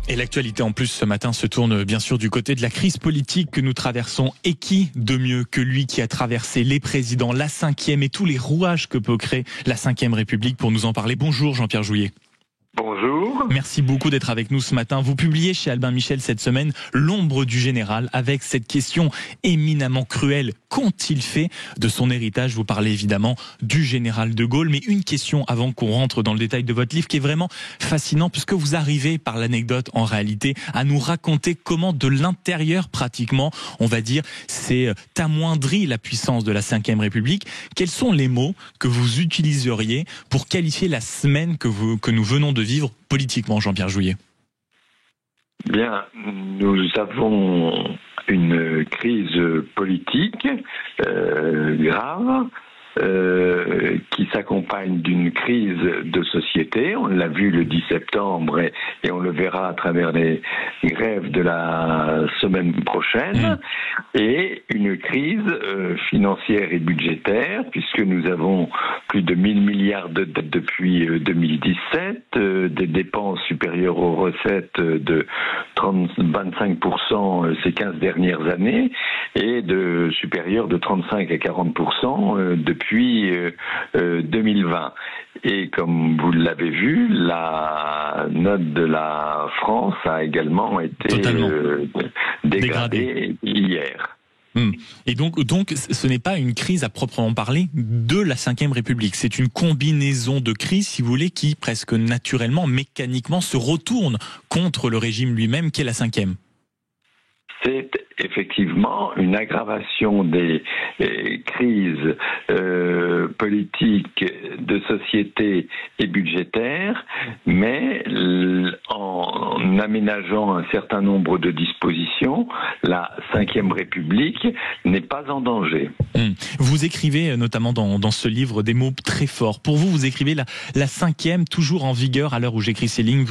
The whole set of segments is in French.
Et l'actualité en plus ce matin se tourne bien sûr du côté de la crise politique que nous traversons. Et qui de mieux que lui qui a traversé les présidents, la 5e et tous les rouages que peut créer la 5e République pour nous en parler. Bonjour Jean-Pierre Jouyet. Bonjour. Merci beaucoup d'être avec nous ce matin. Vous publiez chez Albin Michel cette semaine L'ombre du général avec cette question éminemment cruelle. Qu'ont-ils fait de son héritage? Vous parlez évidemment du général de Gaulle. Mais une question avant qu'on rentre dans le détail de votre livre qui est vraiment fascinant puisque vous arrivez par l'anecdote en réalité à nous raconter comment de l'intérieur pratiquement, on va dire, c'est amoindri la puissance de la 5e République. Quels sont les mots que vous utiliseriez pour qualifier la semaine que nous venons de vivre politiquement, Jean-Pierre Jouyet? Bien, nous avons une crise politique grave qui s'accompagne d'une crise de société. On l'a vu le 10 septembre et on le verra à travers les grèves de la semaine prochaine. Et une crise financière et budgétaire, puisque nous avons plus de 1000 milliards de dettes depuis 2017, des dépenses supérieures aux recettes de 25% ces 15 dernières années, et supérieures de 35 à 40% depuis 2020. Et comme vous l'avez vu, la note de la France a également été dégradée hier. Et donc, ce n'est pas une crise à proprement parler de la 5e République. C'est une combinaison de crises, si vous voulez, qui presque naturellement, mécaniquement, se retourne contre le régime lui-même, qui est la 5e. C'est effectivement une aggravation des crises politiques, de société et budgétaires, mais en aménageant un certain nombre de dispositions, la 5e République n'est pas en danger. Vous écrivez notamment dans ce livre des mots très forts. Pour vous, vous écrivez la 5e, toujours en vigueur à l'heure où j'écris ces lignes,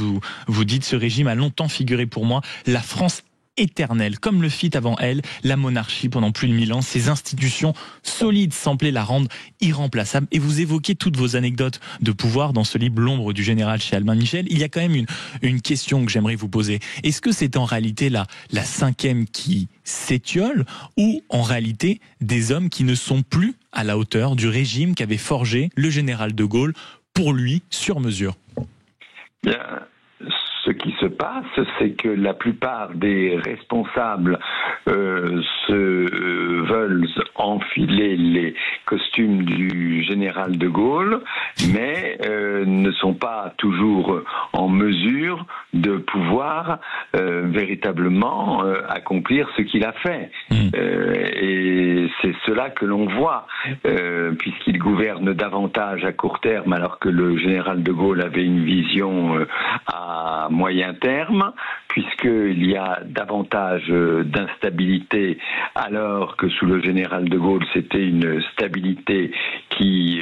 vous dites « Ce régime a longtemps figuré pour moi la France éternelle, comme le fit avant elle la monarchie pendant plus de 1000 ans. Ces institutions solides semblaient la rendre irremplaçable. » Et vous évoquez toutes vos anecdotes de pouvoir dans ce livre L'ombre du général chez Albin Michel. Il y a quand même une question que j'aimerais vous poser. Est-ce que c'est en réalité la 5e qui s'étiole ou en réalité des hommes qui ne sont plus à la hauteur du régime qu'avait forgé le général de Gaulle pour lui sur mesure? Bien. Ce qui se passe, c'est que la plupart des responsables veulent enfiler les costumes du général de Gaulle, mais ne sont pas toujours en mesure de pouvoir véritablement accomplir ce qu'il a fait. Et c'est cela que l'on voit, puisqu'il gouverne davantage à court terme, alors que le général de Gaulle avait une vision à moyen terme, puisqu'il y a davantage d'instabilité, alors que sous le général de Gaulle, c'était une stabilité qui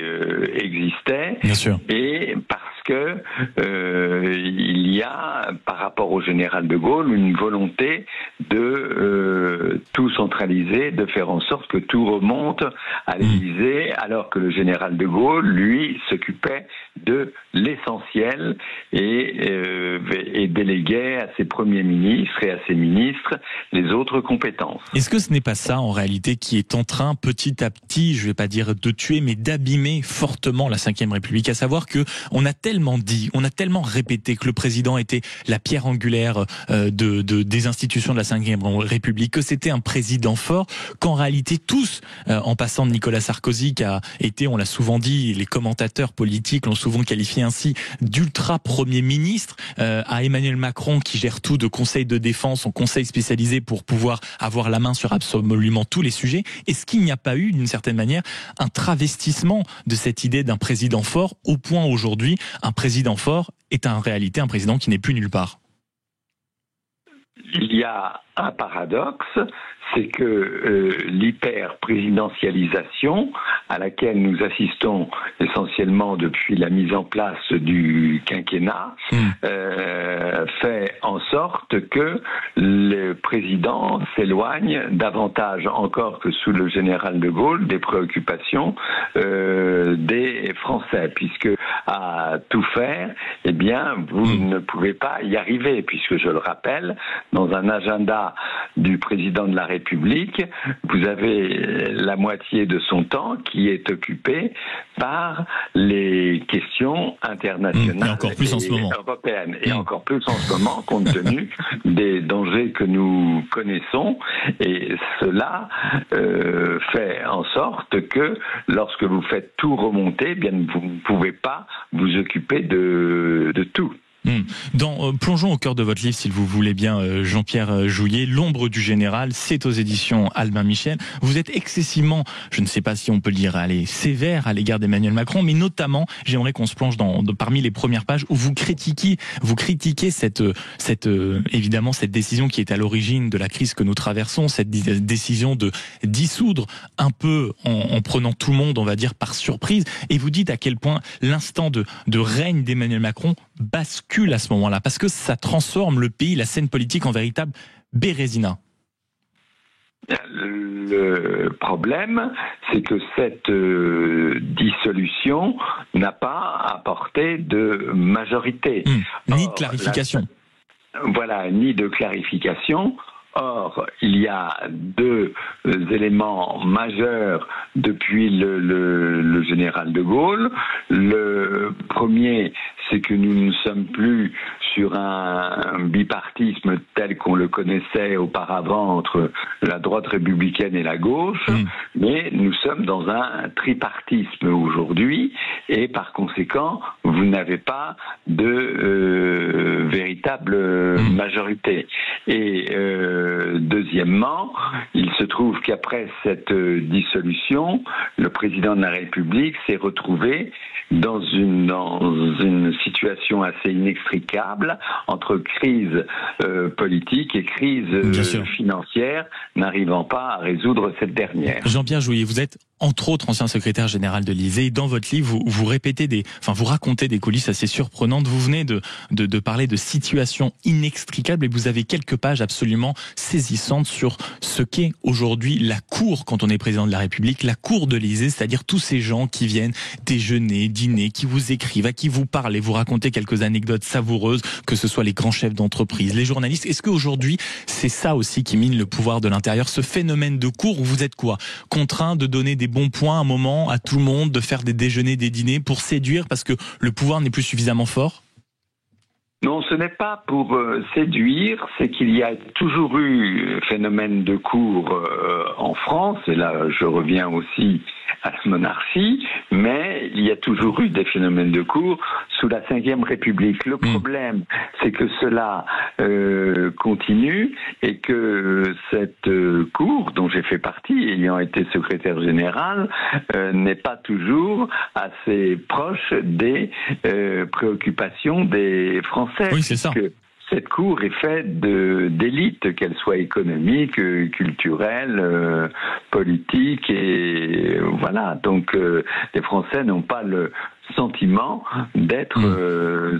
existait. Bien sûr. Et parce que il y a, par rapport au général de Gaulle, une volonté de tout centraliser, de faire en sorte que tout remonte à l'Élysée, alors que le général de Gaulle, lui, s'occupait de l'essentiel et déléguait à ses premiers ministres et à ses ministres les autres compétences. Est-ce que ce n'est pas ça, en réalité, qui est en train, petit à petit, je ne vais pas dire de tuer, mais d'abîmer fortement la 5e République? À savoir que on a tellement dit, on a tellement répété que le président était la pierre angulaire des institutions de la 5e République, que c'était un président fort, qu'en réalité tous, en passant de Nicolas Sarkozy, qui a été, on l'a souvent dit, les commentateurs politiques l'ont souvent qualifié ainsi, d'ultra premier ministre, à Emmanuel Macron qui gère tout de conseil de défense en conseil spécialisé pour pouvoir avoir la main sur absolument tous les sujets. Est-ce qu'il n'y a pas eu, d'une certaine manière, un travestissement de cette idée d'un président fort, au point aujourd'hui, un président fort est en réalité un président qui n'est plus nulle part? Il y a un paradoxe, c'est que l'hyper-présidentialisation à laquelle nous assistons essentiellement depuis la mise en place du quinquennat fait en sorte que le président s'éloigne davantage encore que sous le général de Gaulle des préoccupations des Français, puisque à tout faire, eh bien, vous ne pouvez pas y arriver, puisque je le rappelle, dans un agenda du président de la République, vous avez la moitié de son temps qui est occupé par les questions internationales et encore plus en ce moment. Européennes, et encore plus en ce moment, compte tenu des dangers que nous connaissons, et cela fait en sorte que lorsque vous faites tout remonter, eh bien vous ne pouvez pas vous occuper de tout. Plongeons au cœur de votre livre, s'il vous voulez bien, Jean-Pierre Jouyet, L'ombre du général, c'est aux éditions Albin Michel. Vous êtes excessivement, je ne sais pas si on peut le dire, sévère à l'égard d'Emmanuel Macron, mais notamment, j'aimerais qu'on se plonge parmi les premières pages où vous critiquez évidemment cette décision qui est à l'origine de la crise que nous traversons, cette décision de dissoudre un peu en prenant tout le monde, on va dire, par surprise, et vous dites à quel point l'instant de règne d'Emmanuel Macron bascule à ce moment-là, parce que ça transforme le pays, la scène politique en véritable Bérésina. Le problème, c'est que cette dissolution n'a pas apporté de majorité. Ni de clarification. Voilà, ni de clarification. Or, il y a deux éléments majeurs depuis le général de Gaulle. Le premier, c'est que nous ne sommes plus sur un bipartisme tel qu'on le connaissait auparavant entre la droite républicaine et la gauche, mais nous sommes dans un tripartisme aujourd'hui, et par conséquent, vous n'avez pas de véritable majorité. Et deuxièmement, il se trouve qu'après cette dissolution, le président de la République s'est retrouvé dans une situation assez inextricable entre crise politique et crise financière, n'arrivant pas à résoudre cette dernière. Jean-Pierre Jouyet, vous êtes entre autres ancien secrétaire général de l'Élysée, et dans votre livre, vous racontez des coulisses assez surprenantes. Vous venez de parler de situations inextricables, et vous avez quelques pages absolument saisissantes sur ce qu'est aujourd'hui la cour quand on est président de la République, la cour de l'Élysée, c'est-à-dire tous ces gens qui viennent déjeuner, dîner, qui vous écrivent, à qui vous parlent, et vous racontez quelques anecdotes savoureuses, que ce soit les grands chefs d'entreprise, les journalistes. Est-ce qu'aujourd'hui, c'est ça aussi qui mine le pouvoir de l'intérieur, ce phénomène de cour où vous êtes quoi, contraint de donner des bons points à un moment à tout le monde, de faire des déjeuners, des dîners pour séduire parce que le pouvoir n'est plus suffisamment fort? Non, ce n'est pas pour séduire, c'est qu'il y a toujours eu phénomène de cour en France, et là je reviens aussi à la monarchie, mais il y a toujours eu des phénomènes de cour sous la Ve République. Le problème, c'est que cela continue, et que cette cour, dont j'ai fait partie, ayant été secrétaire général, n'est pas toujours assez proche des préoccupations des Français. Oui, c'est ça. Cette cour est faite d'élites, qu'elles soient économiques, culturelles, politiques, et voilà. Donc, les Français n'ont pas le sentiment d'être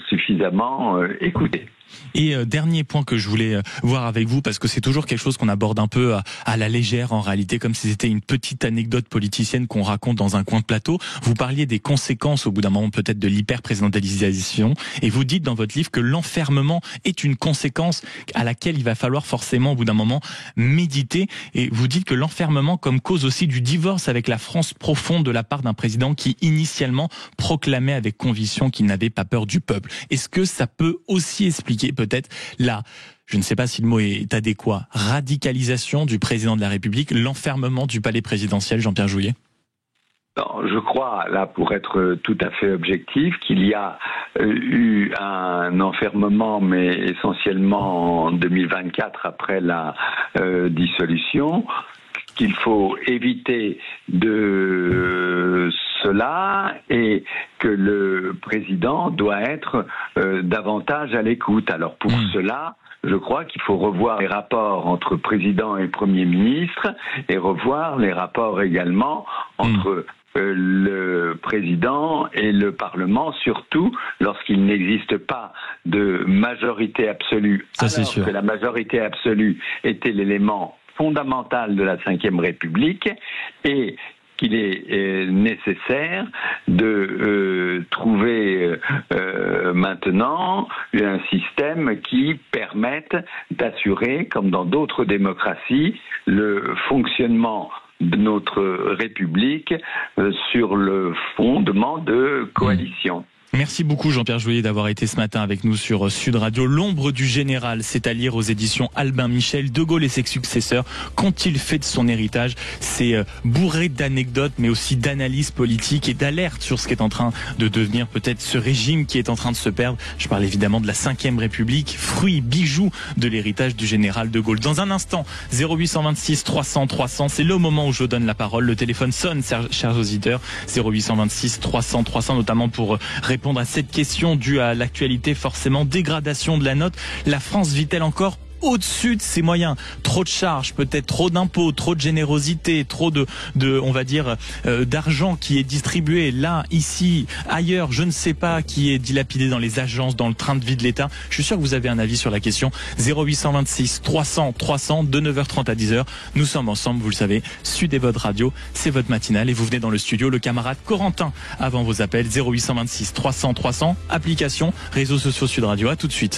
suffisamment écoutés. Et dernier point que je voulais voir avec vous, parce que c'est toujours quelque chose qu'on aborde un peu à la légère en réalité, comme si c'était une petite anecdote politicienne qu'on raconte dans un coin de plateau. Vous parliez des conséquences au bout d'un moment peut-être de l'hyper-présidentialisation, et vous dites dans votre livre que l'enfermement est une conséquence à laquelle il va falloir forcément au bout d'un moment méditer, et vous dites que l'enfermement comme cause aussi du divorce avec la France profonde de la part d'un président qui initialement proclamait avec conviction qu'il n'avait pas peur du peuple. Est-ce que ça peut aussi expliquer peut-être je ne sais pas si le mot est adéquat, radicalisation du président de la République, l'enfermement du palais présidentiel, Jean-Pierre Jouyet? Non, je crois, là, pour être tout à fait objectif, qu'il y a eu un enfermement, mais essentiellement en 2024, après la dissolution, qu'il faut éviter de cela, et que le président doit être davantage à l'écoute. Alors pour cela, je crois qu'il faut revoir les rapports entre président et Premier ministre, et revoir les rapports également entre le président et le Parlement, surtout lorsqu'il n'existe pas de majorité absolue, alors que la majorité absolue était l'élément fondamental de la Ve République, et qu'il est nécessaire de trouver maintenant un système qui permette d'assurer, comme dans d'autres démocraties, le fonctionnement de notre République sur le fondement de coalition. Merci beaucoup Jean-Pierre Jouyet d'avoir été ce matin avec nous sur Sud Radio. L'ombre du général, c'est à lire aux éditions Albin Michel. De Gaulle et ses successeurs, qu'ont-ils fait de son héritage? C'est bourré d'anecdotes, mais aussi d'analyses politiques et d'alertes sur ce qui est en train de devenir peut-être ce régime qui est en train de se perdre. Je parle évidemment de la Ve République, fruit, bijou de l'héritage du général de Gaulle. Dans un instant, 0826 300 300, c'est le moment où je donne la parole. Le téléphone sonne, chers auditeurs, 0826 300 300, notamment pour répondre à cette question due à l'actualité, forcément, dégradation de la note. La France vit-elle encore au-dessus de ses moyens? Trop de charges, peut-être trop d'impôts, trop de générosité, trop de on va dire, d'argent qui est distribué là, ici, ailleurs, je ne sais pas, qui est dilapidé dans les agences, dans le train de vie de l'État. Je suis sûr que vous avez un avis sur la question. 0826 300 300, de 9h30 à 10h. Nous sommes ensemble, vous le savez. Sud est votre radio, c'est votre matinale, et vous venez dans le studio, le camarade Corentin, avant vos appels. 0826 300 300, application, réseaux sociaux Sud Radio. À tout de suite.